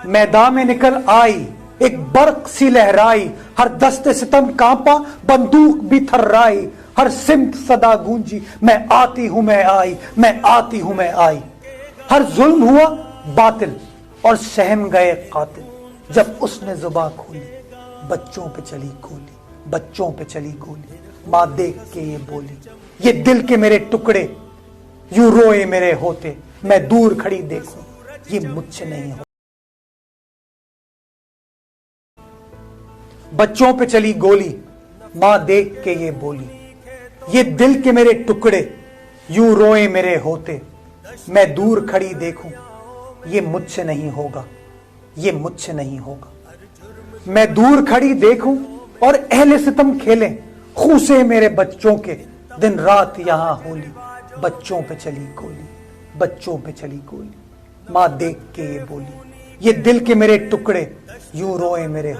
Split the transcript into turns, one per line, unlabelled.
मैदान में निकल आई, एक बर्क सी लहराई, हर दस्ते सितम कांपा, बंदूक भी थर्राई, हर सिमत सदा गूंजी, मैं आती हूं मैं आई, मैं आती हूं मैं आई। हर जुल्म हुआ बातिल और सहम गए कातिल, जब उसने जुबां खोली, बच्चों पे चली गोली, बच्चों पे चली गोली। मां देख के ये बोली, ये दिल के मेरे टुकड़े यूं रोए मेरे होते, मैं दूर खड़ी देखूं ये मुझसे नहीं हो। बच्चों पे चली गोली, मां देख के ये बोली, ये दिल के मेरे टुकड़े यूं रोए मेरे होते, मैं दूर खड़ी देखूं ये मुझसे नहीं होगा, ये मुझसे नहीं होगा। मैं दूर खड़ी देखूं और अहले सितम खेलें, खूसे मेरे बच्चों के, दिन रात यहां होली, बच्चों पे चली गोली, बच्चों पे चली गोली। मां देख के ये बोली, ये दिल के मेरे टुकड़े यूं रोए मेरे